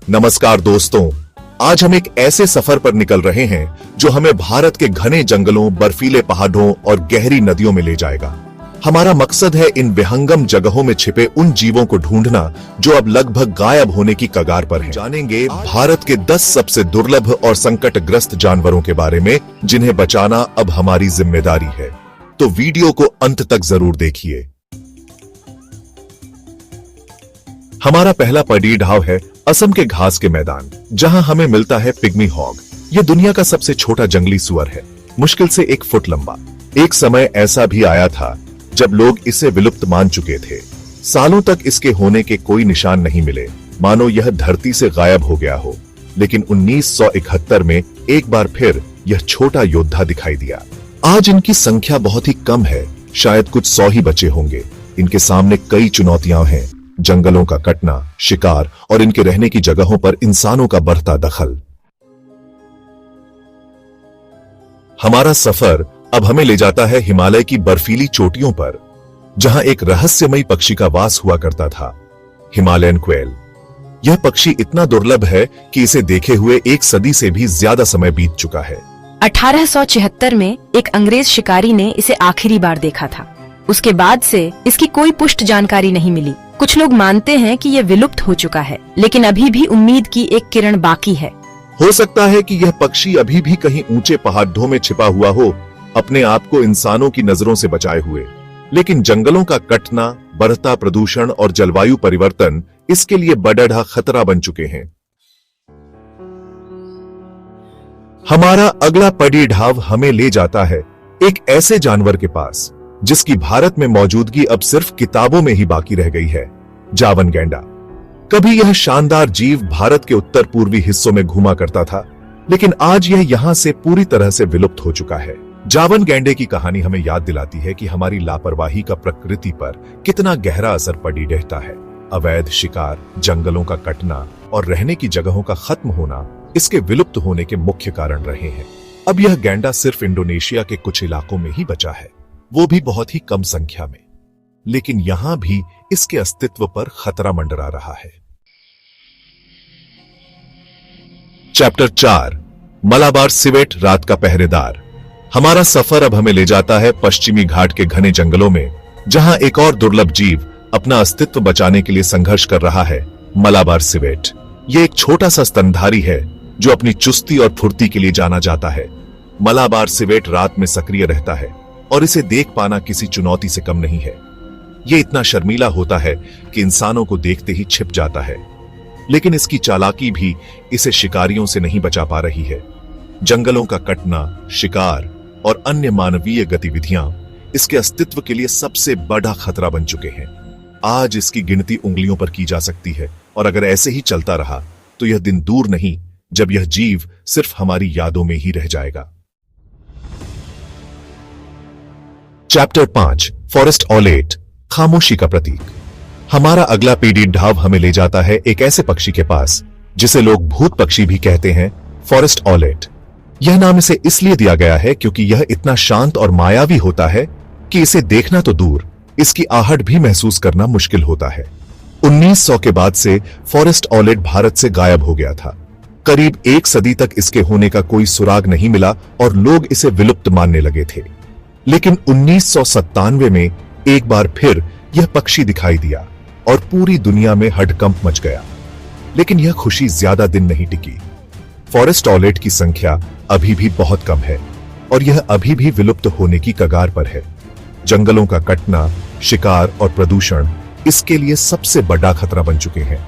नमस्कार दोस्तों, आज हम एक ऐसे सफर पर निकल रहे हैं जो हमें भारत के घने जंगलों, बर्फीले पहाड़ों और गहरी नदियों में ले जाएगा। हमारा मकसद है इन विहंगम जगहों में छिपे उन जीवों को ढूंढना जो अब लगभग गायब होने की कगार पर हैं। जानेंगे भारत के 10 सबसे दुर्लभ और संकटग्रस्त जानवरों के बारे में जिन्हें बचाना अब हमारी जिम्मेदारी है। तो वीडियो को अंत तक जरूर देखिए। हमारा पहला पड़ीढाव है असम के घास के मैदान, जहां हमें मिलता है पिग्मी हॉग। यह दुनिया का सबसे छोटा जंगली सुअर है, मुश्किल से 1 फुट लंबा। एक समय ऐसा भी आया था जब लोग इसे विलुप्त मान चुके थे। सालों तक इसके होने के कोई निशान नहीं मिले, मानो यह धरती से गायब हो गया हो। लेकिन 1971 में एक बार फिर यह छोटा योद्धा दिखाई दिया। आज इनकी संख्या बहुत ही कम है, शायद कुछ 100 ही बचे होंगे। इनके सामने कई चुनौतियां हैं, जंगलों का कटना, शिकार और इनके रहने की जगहों पर इंसानों का बढ़ता दखल। हमारा सफर अब हमें ले जाता है हिमालय की बर्फीली चोटियों पर, जहां एक रहस्यमयी पक्षी का वास हुआ करता था, हिमालयन क्वेल। यह पक्षी इतना दुर्लभ है कि इसे देखे हुए 1 सदी से भी ज्यादा समय बीत चुका है। 1876 में एक अंग्रेज शिकारी ने इसे आखिरी बार देखा था। उसके बाद से इसकी कोई पुष्ट जानकारी नहीं मिली। कुछ लोग मानते हैं कि यह विलुप्त हो चुका है, लेकिन अभी भी उम्मीद की एक किरण बाकी है। हो सकता है कि यह पक्षी अभी भी कहीं ऊंचे पहाड़ों में छिपा हुआ हो, अपने आप को इंसानों की नजरों से बचाए हुए। लेकिन जंगलों का कटना, बढ़ता प्रदूषण और जलवायु परिवर्तन इसके लिए बड़ा खतरा बन चुके हैं। हमारा अगला पड़ीढाव हमें ले जाता है एक ऐसे जानवर के पास जिसकी भारत में मौजूदगी अब सिर्फ किताबों में ही बाकी रह गई है, जावन गैंडा। कभी यह शानदार जीव भारत के उत्तर पूर्वी हिस्सों में घूमा करता था, लेकिन आज यह यहां से पूरी तरह से विलुप्त हो चुका है। जावन गैंडे की कहानी हमें याद दिलाती है कि हमारी लापरवाही का प्रकृति पर कितना गहरा असर पड़ी रहता है। अवैध शिकार, जंगलों का कटना और रहने की जगहों का खत्म होना इसके विलुप्त होने के मुख्य कारण रहे हैं। अब यह गैंडा सिर्फ इंडोनेशिया के कुछ इलाकों में ही बचा है, वो भी बहुत ही कम संख्या में। लेकिन यहां भी इसके अस्तित्व पर खतरा मंडरा रहा है। चैप्टर 4, मलाबार सिवेट, रात का पहरेदार। हमारा सफर अब हमें ले जाता है पश्चिमी घाट के घने जंगलों में, जहां एक और दुर्लभ जीव अपना अस्तित्व बचाने के लिए संघर्ष कर रहा है, मलाबार सिवेट। यह एक छोटा सा स्तनधारी है जो अपनी चुस्ती और फुर्ती के लिए जाना जाता है। मलाबार सिवेट रात में सक्रिय रहता है और इसे देख पाना किसी चुनौती से कम नहीं है। यह इतना शर्मीला होता है कि इंसानों को देखते ही छिप जाता है, लेकिन इसकी चालाकी भी इसे शिकारियों से नहीं बचा पा रही है। जंगलों का कटना, शिकार और अन्य मानवीय गतिविधियां इसके अस्तित्व के लिए सबसे बड़ा खतरा बन चुके हैं। आज इसकी गिनती उंगलियों पर की जा सकती है, और अगर ऐसे ही चलता रहा तो यह दिन दूर नहीं जब यह जीव सिर्फ हमारी यादों में ही रह जाएगा। चैप्टर 5, फॉरेस्ट ऑलेट, खामोशी का प्रतीक। हमारा अगला पड़ीढाव हमें ले जाता है एक ऐसे पक्षी के पास जिसे लोग भूत पक्षी भी कहते हैं, फॉरेस्ट ऑलेट। यह नाम इसे इसलिए दिया गया है क्योंकि यह इतना शांत और मायावी होता है कि इसे देखना तो दूर, इसकी आहट भी महसूस करना मुश्किल होता है। 1900 के बाद से फॉरेस्ट ऑलेट भारत से गायब हो गया था। करीब 1 सदी तक इसके होने का कोई सुराग नहीं मिला और लोग इसे विलुप्त मानने लगे थे। लेकिन 1997 में एक बार फिर यह पक्षी दिखाई दिया और पूरी दुनिया में हड़कंप मच गया। लेकिन यह खुशी ज्यादा दिन नहीं टिकी। फॉरेस्ट ऑलेट की संख्या अभी भी बहुत कम है और यह अभी भी विलुप्त होने की कगार पर है। जंगलों का कटना, शिकार और प्रदूषण इसके लिए सबसे बड़ा खतरा बन चुके हैं।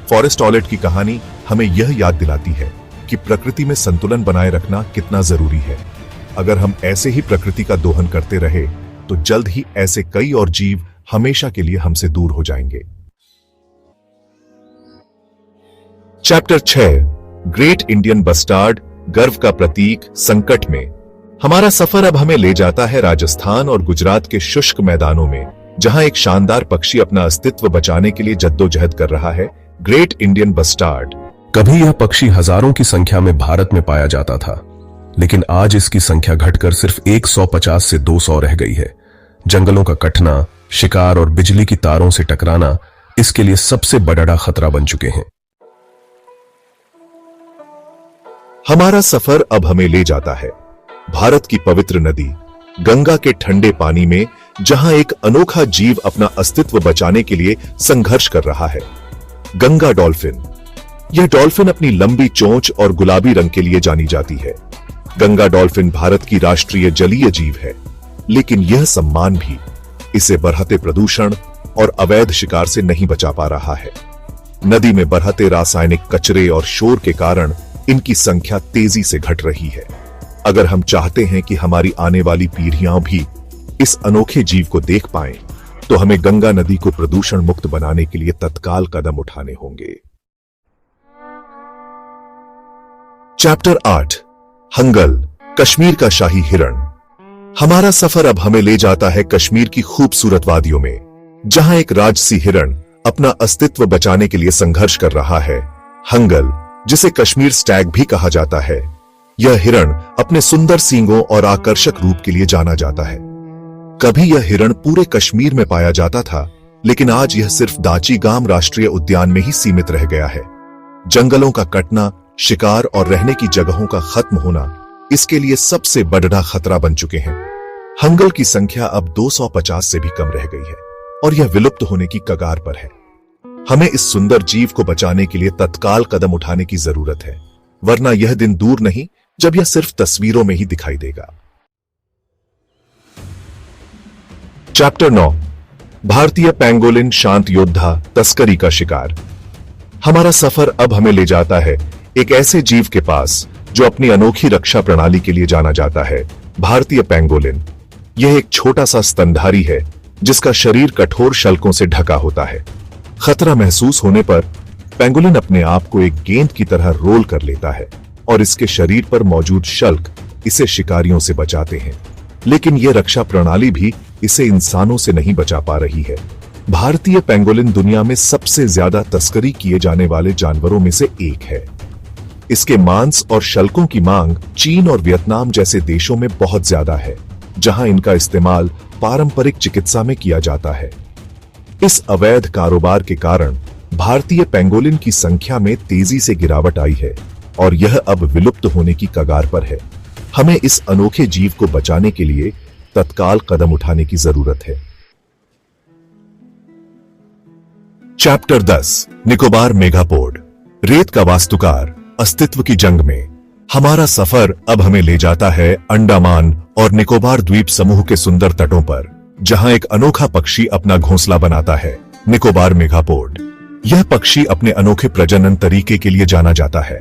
फॉरेस्ट ऑलेट की कहानी हमें यह याद दिलाती है कि प्रकृति में संतुलन बनाए रखना कितना जरूरी है। अगर हम ऐसे ही प्रकृति का दोहन करते रहे तो जल्द ही ऐसे कई और जीव हमेशा के लिए हमसे दूर हो जाएंगे। चैप्टर 6, ग्रेट इंडियन बस्टार्ड, गर्व का प्रतीक, संकट में। हमारा सफर अब हमें ले जाता है राजस्थान और गुजरात के शुष्क मैदानों में, जहां एक शानदार पक्षी अपना अस्तित्व बचाने के लिए जद्दोजहद कर रहा है, ग्रेट इंडियन बस्टार्ड। कभी यह पक्षी हजारों की संख्या में भारत में पाया जाता था, लेकिन आज इसकी संख्या घटकर सिर्फ 150 से 200 रह गई है। जंगलों का कटना, शिकार और बिजली की तारों से टकराना इसके लिए सबसे बड़ा खतरा बन चुके हैं। हमारा सफर अब हमें ले जाता है भारत की पवित्र नदी गंगा के ठंडे पानी में, जहां एक अनोखा जीव अपना अस्तित्व बचाने के लिए संघर्ष कर रहा है, गंगा डॉल्फिन। यह डॉल्फिन अपनी लंबी चोंच और गुलाबी रंग के लिए जानी जाती है। गंगा डॉल्फिन भारत की राष्ट्रीय जलीय जीव है, लेकिन यह सम्मान भी इसे बढ़ते प्रदूषण और अवैध शिकार से नहीं बचा पा रहा है। नदी में बढ़ते रासायनिक कचरे और शोर के कारण इनकी संख्या तेजी से घट रही है। अगर हम चाहते हैं कि हमारी आने वाली पीढ़ियां भी इस अनोखे जीव को देख पाएं, तो हमें गंगा नदी को प्रदूषण मुक्त बनाने के लिए तत्काल कदम उठाने होंगे। चैप्टर 8 हंगल, कश्मीर का शाही हिरण। हमारा सफर अब हमें ले जाता है कश्मीर की खूबसूरत वादियों में, जहां एक राजसी हिरण अपना अस्तित्व बचाने के लिए संघर्ष कर रहा है। हंगल, जिसे कश्मीर स्टैग भी कहा जाता है, यह हिरण अपने सुंदर सींगों और आकर्षक रूप के लिए जाना जाता है। कभी यह हिरण पूरे कश्मीर में पाया जाता था, लेकिन आज यह सिर्फ दाचीगाम राष्ट्रीय उद्यान में ही सीमित रह गया है। जंगलों का कटना, शिकार और रहने की जगहों का खत्म होना इसके लिए सबसे बड़ा खतरा बन चुके हैं। हंगल की संख्या अब 250 से भी कम रह गई है और यह विलुप्त होने की कगार पर है। हमें इस सुंदर जीव को बचाने के लिए तत्काल कदम उठाने की जरूरत है, वरना यह दिन दूर नहीं जब यह सिर्फ तस्वीरों में ही दिखाई देगा। चैप्टर 9 भारतीय पेंगोलिन शांत योद्धा, तस्करी का शिकार। हमारा सफर अब हमें ले जाता है एक ऐसे जीव के पास जो अपनी अनोखी रक्षा प्रणाली के लिए जाना जाता है, भारतीय पेंगोलिन। यह एक छोटा सा स्तनधारी है जिसका शरीर कठोर शल्कों से ढका होता है। खतरा महसूस होने पर पेंगोलिन अपने आप को एक गेंद की तरह रोल कर लेता है और इसके शरीर पर मौजूद शल्क इसे शिकारियों से बचाते हैं, लेकिन यह रक्षा प्रणाली भी इसे इंसानों से नहीं बचा पा रही है। भारतीय पेंगोलिन दुनिया में सबसे ज्यादा तस्करी किए जाने वाले जानवरों में से एक है। इसके मांस और शल्कों की मांग चीन और वियतनाम जैसे देशों में बहुत ज्यादा है, जहां इनका इस्तेमाल पारंपरिक चिकित्सा में किया जाता है। इस अवैध कारोबार के कारण भारतीय पेंगोलिन की संख्या में तेजी से गिरावट आई है और यह अब विलुप्त होने की कगार पर है। हमें इस अनोखे जीव को बचाने के लिए तत्काल कदम उठाने की जरूरत है। चैप्टर 10 निकोबार मेगापोड, रेत का वास्तुकार, अस्तित्व की जंग में। हमारा सफर अब हमें ले जाता है अंडमान और निकोबार द्वीप समूह के सुंदर तटों पर, जहां एक अनोखा पक्षी अपना घोंसला बनाता है, निकोबार मेगापोड। यह पक्षी अपने अनोखे प्रजनन तरीके के लिए जाना जाता है।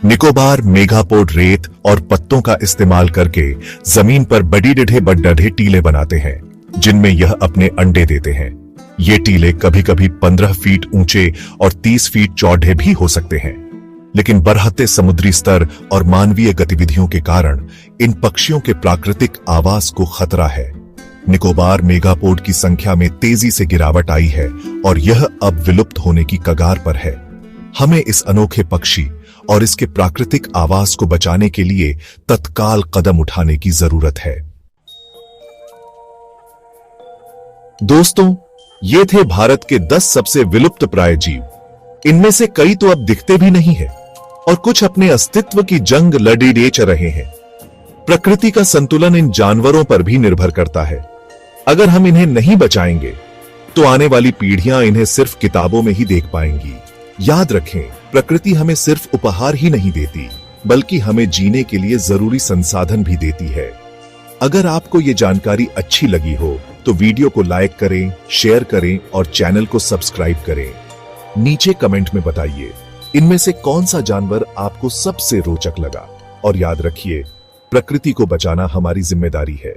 निकोबार मेगापोड रेत और पत्तों का इस्तेमाल करके जमीन पर बड़ी डढ़े टीले बनाते हैं, जिनमें यह अपने अंडे देते हैं। ये टीले कभी कभी 15 फीट ऊंचे और 30 फीट चौड़े भी हो सकते हैं, लेकिन बढ़ते समुद्री स्तर और मानवीय गतिविधियों के कारण इन पक्षियों के प्राकृतिक आवास को खतरा है। निकोबार मेगापोड की संख्या में तेजी से गिरावट आई है और यह अब विलुप्त होने की कगार पर है। हमें इस अनोखे पक्षी और इसके प्राकृतिक आवास को बचाने के लिए तत्काल कदम उठाने की जरूरत है। दोस्तों, ये थे भारत के 10 सबसे विलुप्त प्राय जीव। इनमें से कई तो अब दिखते भी नहीं है और कुछ अपने अस्तित्व की जंग लड़ी रहे हैं। प्रकृति का संतुलन इन जानवरों पर भी निर्भर करता है। अगर हम इन्हें नहीं बचाएंगे तो आने वाली पीढ़ियां इन्हें सिर्फ किताबों में ही देख पाएंगी। याद रखें, प्रकृति हमें सिर्फ उपहार ही नहीं देती, बल्कि हमें जीने के लिए जरूरी संसाधन भी देती है। अगर आपको ये जानकारी अच्छी लगी हो तो वीडियो को लाइक करें, शेयर करें और चैनल को सब्सक्राइब करें। नीचे कमेंट में बताइए इनमें से कौन सा जानवर आपको सबसे रोचक लगा। और याद रखिए, प्रकृति को बचाना हमारी जिम्मेदारी है।